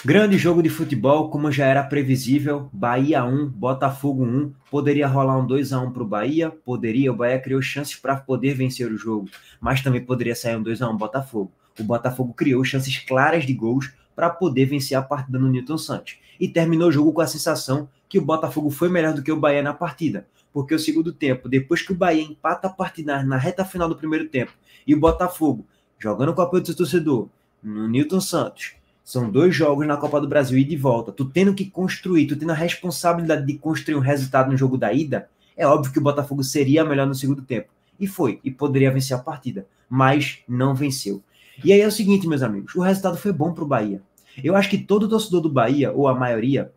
Grande jogo de futebol, como já era previsível, Bahia 1, Botafogo 1, poderia rolar um 2-1 para o Bahia, poderia, o Bahia criou chances para poder vencer o jogo, mas também poderia sair um 2-1 Botafogo. O Botafogo criou chances claras de gols para poder vencer a partida no Newton Santos, e terminou o jogo com a sensação que o Botafogo foi melhor do que o Bahia na partida, porque o segundo tempo, depois que o Bahia empata a partida na reta final do primeiro tempo, e o Botafogo, jogando com o apoio do seu torcedor, no Newton Santos, são 2 jogos na Copa do Brasil e de volta. Tu tendo que construir, tu tendo a responsabilidade de construir um resultado no jogo da ida, é óbvio que o Botafogo seria melhor no segundo tempo. E foi, e poderia vencer a partida, mas não venceu. E aí é o seguinte, meus amigos, o resultado foi bom pro Bahia. Eu acho que todo torcedor do Bahia, ou a maioria,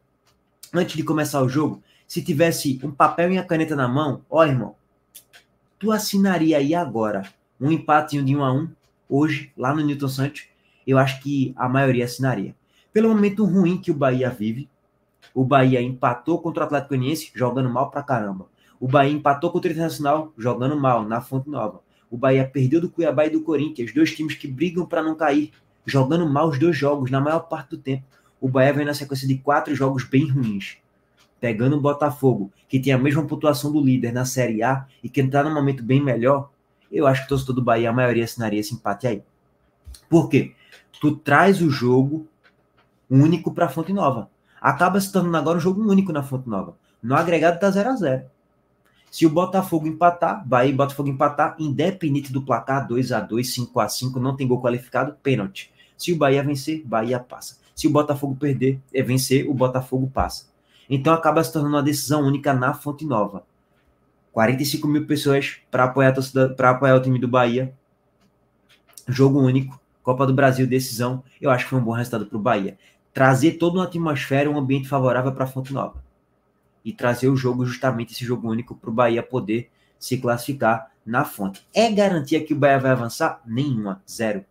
antes de começar o jogo, se tivesse um papel e a caneta na mão, ó, irmão, tu assinaria aí agora um empatinho de 1-1 hoje, lá no Newton Santos? Eu acho que a maioria assinaria. Pelo momento ruim que o Bahia vive, o Bahia empatou contra o Atlético Goianiense, jogando mal pra caramba. O Bahia empatou contra o Internacional, jogando mal, na Fonte Nova. O Bahia perdeu do Cuiabá e do Corinthians, 2 times que brigam para não cair, jogando mal os 2 jogos, na maior parte do tempo. O Bahia vem na sequência de 4 jogos bem ruins, pegando o Botafogo, que tem a mesma pontuação do líder na Série A e que está num momento bem melhor. Eu acho que o torcedor do Bahia, a maioria assinaria esse empate aí. Por quê? Tu traz o jogo único para a Fonte Nova. Acaba se tornando agora um jogo único na Fonte Nova. No agregado tá 0-0. Se o Botafogo empatar, Bahia e Botafogo empatar, independente do placar, 2-2, 5-5, não tem gol qualificado, pênalti. Se o Bahia vencer, Bahia passa. Se o Botafogo perder, vencer, o Botafogo passa. Então acaba se tornando uma decisão única na Fonte Nova. 45 mil pessoas para apoiar o time do Bahia. Jogo único, Copa do Brasil, decisão. Eu acho que foi um bom resultado para o Bahia. Trazer toda uma atmosfera, um ambiente favorável para a Fonte Nova. E trazer o jogo, justamente esse jogo único, para o Bahia poder se classificar na Fonte. É garantia que o Bahia vai avançar? Nenhuma, zero.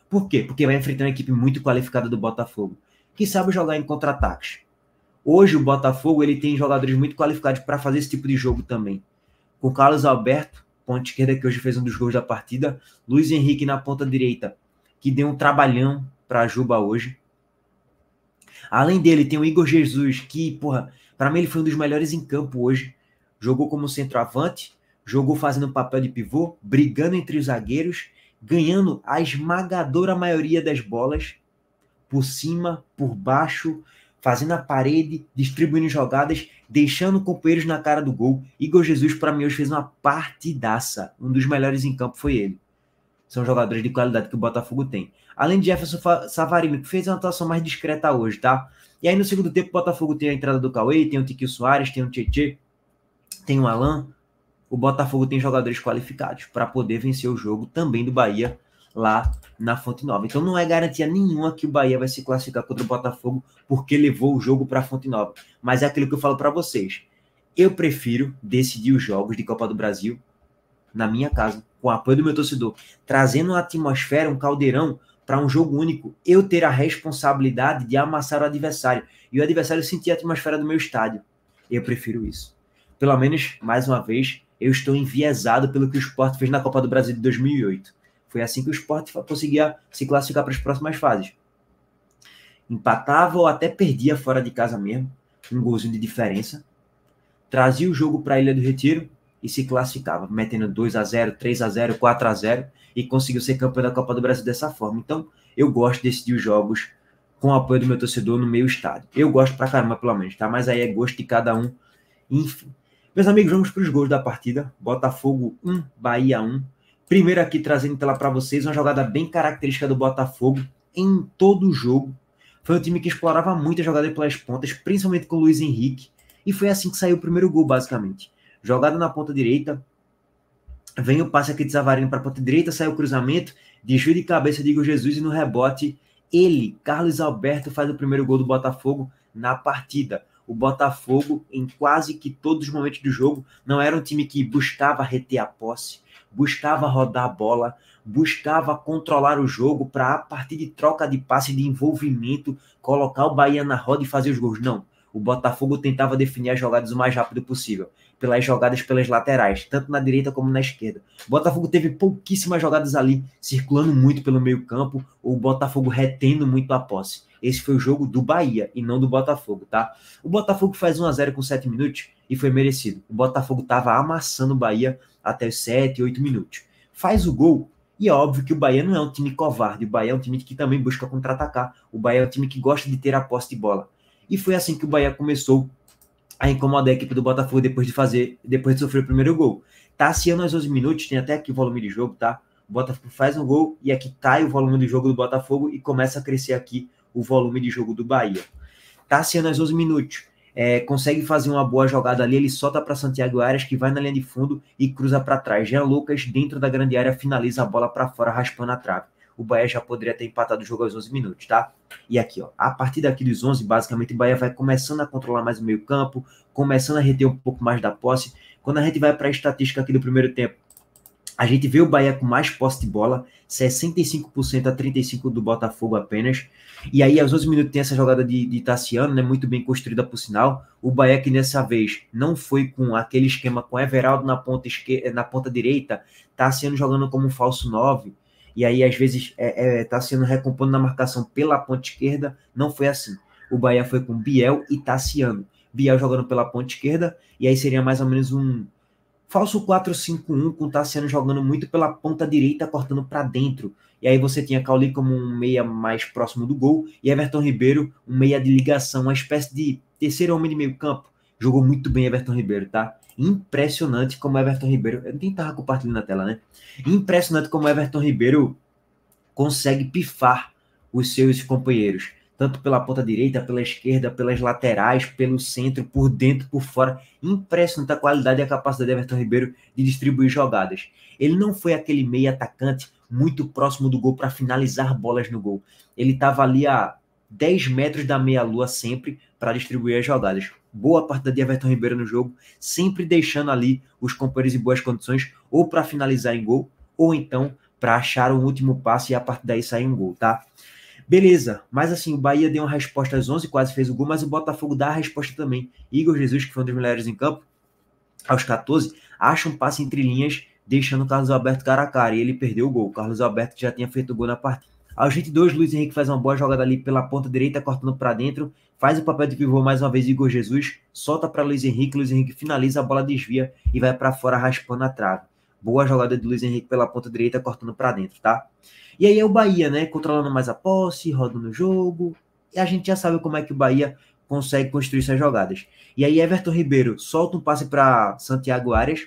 Por quê? Porque vai enfrentar uma equipe muito qualificada do Botafogo, que sabe jogar em contra-ataques. Hoje o Botafogo ele tem jogadores muito qualificados para fazer esse tipo de jogo também. Com Carlos Alberto, ponta esquerda, que hoje fez um dos gols da partida, Luiz Henrique na ponta direita, que deu um trabalhão para a Juba hoje. Além dele, tem o Igor Jesus, que, porra, para mim ele foi um dos melhores em campo hoje. Jogou como centroavante, jogou fazendo papel de pivô, brigando entre os zagueiros, ganhando a esmagadora maioria das bolas, por cima, por baixo, fazendo a parede, distribuindo jogadas, deixando companheiros na cara do gol. Igor Jesus, para mim, hoje fez uma partidaça. Um dos melhores em campo foi ele. São jogadores de qualidade que o Botafogo tem. Além de Jefferson Savarino, que fez uma atuação mais discreta hoje, tá? E aí no segundo tempo o Botafogo tem a entrada do Cauê, tem o Tiquinho Soares, tem o Tietê, tem o Alan. O Botafogo tem jogadores qualificados para poder vencer o jogo também do Bahia lá na Fonte Nova. Então não é garantia nenhuma que o Bahia vai se classificar contra o Botafogo porque levou o jogo para a Fonte Nova. Mas é aquilo que eu falo para vocês. Eu prefiro decidir os jogos de Copa do Brasil na minha casa, com o apoio do meu torcedor, trazendo uma atmosfera, um caldeirão para um jogo único, eu ter a responsabilidade de amassar o adversário e o adversário sentir a atmosfera do meu estádio. Eu prefiro isso. Pelo menos, mais uma vez, eu estou enviesado pelo que o Sport fez na Copa do Brasil de 2008. Foi assim que o Sport conseguia se classificar para as próximas fases. Empatava ou até perdia fora de casa mesmo, um golzinho de diferença, trazia o jogo para a Ilha do Retiro e se classificava, metendo 2-0, 3-0, 4-0 e conseguiu ser campeão da Copa do Brasil dessa forma. Então, eu gosto de decidir os jogos com o apoio do meu torcedor no meu estádio. Eu gosto pra caramba, pelo menos, tá? Mas aí é gosto de cada um. Enfim. Meus amigos, vamos para os gols da partida. Botafogo 1, Bahia 1. Primeiro aqui, trazendo tela para vocês, uma jogada bem característica do Botafogo em todo o jogo. Foi um time que explorava muito a jogada pelas pontas, principalmente com o Luiz Henrique. E foi assim que saiu o primeiro gol, basicamente. Jogada na ponta direita, vem o passe aqui de Savarino para a ponta direita, sai o cruzamento, desvio de cabeça de Igor Jesus e no rebote, ele, Carlos Alberto, faz o primeiro gol do Botafogo na partida. O Botafogo, em quase que todos os momentos do jogo, não era um time que buscava reter a posse, buscava rodar a bola, buscava controlar o jogo para, a partir de troca de passe, de envolvimento, colocar o Bahia na roda e fazer os gols. Não. O Botafogo tentava definir as jogadas o mais rápido possível, pelas jogadas pelas laterais, tanto na direita como na esquerda. O Botafogo teve pouquíssimas jogadas ali, circulando muito pelo meio campo, ou o Botafogo retendo muito a posse. esse foi o jogo do Bahia e não do Botafogo, tá? O Botafogo faz 1-0 com 7 minutos e foi merecido. O Botafogo tava amassando o Bahia até os 7, 8 minutos. Faz o gol e é óbvio que o Bahia não é um time covarde, o Bahia é um time que também busca contra-atacar, o Bahia é um time que gosta de ter a posse de bola. E foi assim que o Bahia começou a incomodar a equipe do Botafogo depois de sofrer o primeiro gol. Tassiano aos 11 minutos, tem até aqui o volume de jogo, tá? O Botafogo faz um gol e aqui cai o volume do jogo do Botafogo e começa a crescer aqui o volume de jogo do Bahia. Tassiano aos 11 minutos, consegue fazer uma boa jogada ali, ele solta para Santiago Arias, que vai na linha de fundo e cruza para trás. Jean Lucas, dentro da grande área, finaliza a bola para fora, raspando a trave. O Bahia já poderia ter empatado o jogo aos 11 minutos, tá? E aqui, ó, a partir daqui dos 11, basicamente, o Bahia vai começando a controlar mais o meio campo, começando a reter um pouco mais da posse. Quando a gente vai para a estatística aqui do primeiro tempo, a gente vê o Bahia com mais posse de bola, 65% a 35% do Botafogo apenas. E aí, aos 11 minutos, tem essa jogada de Tassiano, né, muito bem construída por sinal. O Bahia que dessa vez não foi com aquele esquema com Everaldo na ponta direita, Tassiano jogando como um falso 9. E aí, às vezes, Tassiano recompondo na marcação pela ponta esquerda. Não foi assim. O Bahia foi com Biel e Tassiano. Biel jogando pela ponta esquerda, e aí seria mais ou menos um falso 4-5-1, com o Tassiano jogando muito pela ponta direita, cortando para dentro. E aí você tinha Cauli como um meia mais próximo do gol, e Everton Ribeiro, um meia de ligação, uma espécie de terceiro homem de meio campo. Jogou muito bem Everton Ribeiro, tá? Impressionante como Everton Ribeiro... Eu nem tava compartilhando na tela, né? Impressionante como Everton Ribeiro consegue pifar os seus companheiros, tanto pela ponta direita, pela esquerda, pelas laterais, pelo centro, por dentro, por fora. Impressionante a qualidade e a capacidade de Everton Ribeiro de distribuir jogadas. Ele não foi aquele meio atacante muito próximo do gol para finalizar bolas no gol. Ele estava ali a 10 metros da meia-lua sempre para distribuir as jogadas. Boa partida de Everton Ribeiro no jogo, sempre deixando ali os companheiros em boas condições, ou para finalizar em gol, ou então para achar o último passe e a partir daí sair um gol, tá? Beleza, mas assim, o Bahia deu uma resposta às 11, quase fez o gol, mas o Botafogo dá a resposta também. Igor Jesus, que foi um dos melhores em campo, aos 14, acha um passe entre linhas, deixando o Carlos Alberto cara a cara, e ele perdeu o gol. O Carlos Alberto já tinha feito o gol na partida. Aos 22, Luiz Henrique faz uma boa jogada ali pela ponta direita, cortando para dentro, faz o papel de pivô mais uma vez Igor Jesus, solta para Luiz Henrique finaliza, a bola desvia e vai para fora raspando a trave. Boa jogada de Luiz Henrique pela ponta direita, cortando para dentro, tá? E aí é o Bahia, né? Controlando mais a posse, rodando o jogo. E a gente já sabe como é que o Bahia consegue construir essas jogadas. E aí Everton Ribeiro solta um passe para Santiago Arias.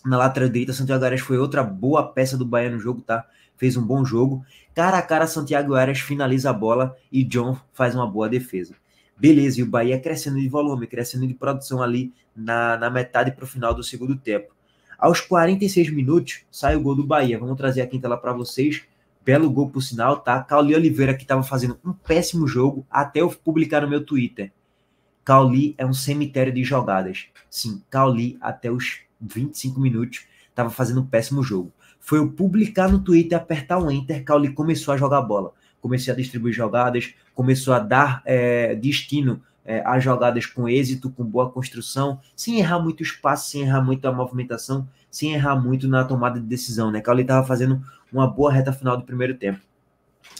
Na lateral direita, Santiago Arias foi outra boa peça do Bahia no jogo, tá? Fez um bom jogo. Cara a cara, Santiago Arias finaliza a bola e John faz uma boa defesa. Beleza, e o Bahia crescendo de volume, crescendo de produção ali na metade para o final do segundo tempo. Aos 46 minutos, sai o gol do Bahia. Vamos trazer aqui em tela para vocês. Belo gol, por sinal, tá? Cauli Oliveira, que estava fazendo um péssimo jogo, até eu publicar no meu Twitter. Cauli é um cemitério de jogadas. Sim, Cauli, até os 25 minutos, estava fazendo um péssimo jogo. Foi eu publicar no Twitter, apertar o Enter, Cauli começou a jogar bola. Comecei a distribuir jogadas, começou a dar destino às jogadas com êxito, com boa construção, sem errar muito espaço, sem errar muito a movimentação, sem errar muito na tomada de decisão, né? Cauli estava fazendo uma boa reta final do primeiro tempo.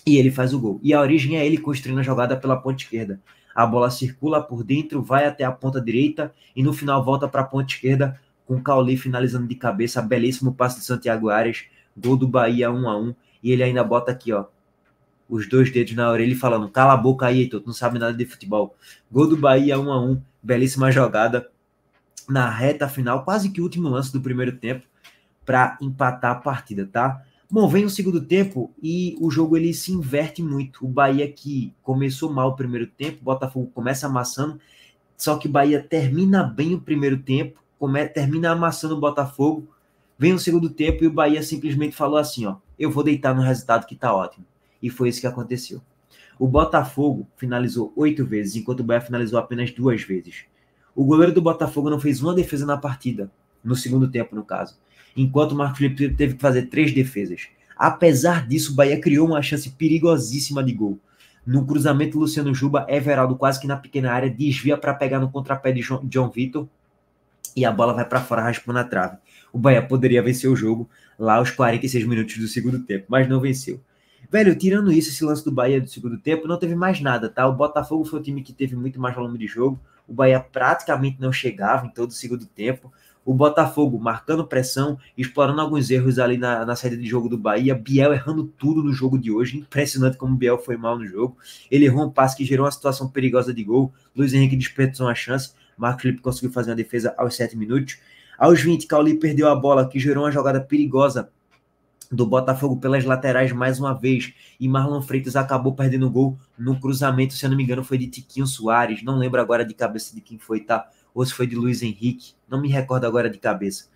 E ele faz o gol. E a origem é ele construindo a jogada pela ponta esquerda. A bola circula por dentro, vai até a ponta direita e no final volta para a ponta esquerda com o Cauli finalizando de cabeça. Belíssimo passe de Santiago Arias. Gol do Bahia 1-1. E ele ainda bota aqui, ó, os dois dedos na orelha e falando: cala a boca aí, Heitor, tu não sabe nada de futebol. Gol do Bahia 1-1. Belíssima jogada na reta final, quase que o último lance do primeiro tempo para empatar a partida, tá? Bom, vem o segundo tempo e o jogo ele se inverte muito. O Bahia que começou mal o primeiro tempo, o Botafogo começa amassando, só que o Bahia termina bem o primeiro tempo, termina amassando o Botafogo, vem o segundo tempo e o Bahia simplesmente falou assim, ó, eu vou deitar no resultado que tá ótimo. E foi isso que aconteceu. O Botafogo finalizou 8 vezes, enquanto o Bahia finalizou apenas 2 vezes. O goleiro do Botafogo não fez uma defesa na partida, no segundo tempo, no caso, enquanto o Marco Felipe teve que fazer 3 defesas. Apesar disso, o Bahia criou uma chance perigosíssima de gol. No cruzamento, Luciano Juba, Everaldo quase que na pequena área, desvia para pegar no contrapé de John Vitor e a bola vai para fora, raspando a trave. O Bahia poderia vencer o jogo lá aos 46 minutos do segundo tempo, mas não venceu. Velho, tirando isso, esse lance do Bahia do segundo tempo, não teve mais nada, tá? O Botafogo foi o time que teve muito mais volume de jogo. O Bahia praticamente não chegava em todo o segundo tempo. O Botafogo marcando pressão, explorando alguns erros ali na saída de jogo do Bahia. Biel errando tudo no jogo de hoje. Impressionante como o Biel foi mal no jogo. Ele errou um passe que gerou uma situação perigosa de gol. Luiz Henrique desperdiçou uma chance. Marcos Felipe conseguiu fazer uma defesa aos 7 minutos. Aos 20, Cauli perdeu a bola, que gerou uma jogada perigosa do Botafogo pelas laterais mais uma vez, e Marlon Freitas acabou perdendo o gol no cruzamento, se eu não me engano foi de Tiquinho Soares, não lembro agora de cabeça de quem foi, tá? Ou se foi de Luiz Henrique, não me recordo agora de cabeça.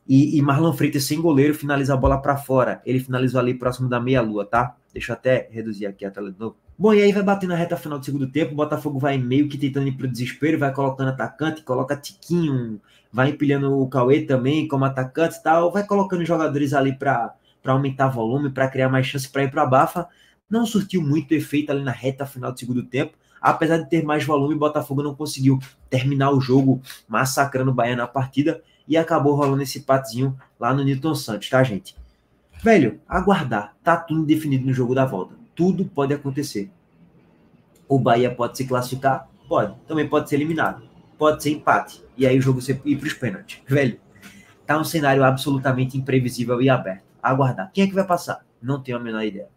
E Marlon Freitas, sem goleiro, finaliza a bola para fora. Ele finalizou ali próximo da meia-lua, tá? Deixa eu até reduzir aqui a tela de novo. Bom, e aí vai bater na reta final do segundo tempo, o Botafogo vai meio que tentando ir pro desespero, vai colocando atacante, coloca Tiquinho, vai empilhando o Cauê também como atacante e tal, vai colocando jogadores ali para aumentar volume, para criar mais chance para ir para a Bafa. Não surtiu muito efeito ali na reta final do segundo tempo, apesar de ter mais volume, o Botafogo não conseguiu terminar o jogo massacrando o Bahia na partida e acabou rolando esse empatezinho lá no Newton Santos, tá, gente? Velho, aguardar, tá tudo definido no jogo da volta. Tudo pode acontecer. O Bahia pode se classificar? Pode. Também pode ser eliminado. Pode ser empate. E aí o jogo ir para os pênaltis. Velho, tá um cenário absolutamente imprevisível e aberto. Aguardar. Quem é que vai passar? Não tenho a menor ideia.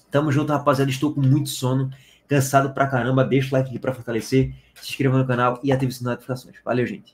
Tamo junto, rapaziada. Estou com muito sono. Cansado pra caramba. Deixa o like aqui pra fortalecer. Se inscreva no canal e ative as notificações. Valeu, gente.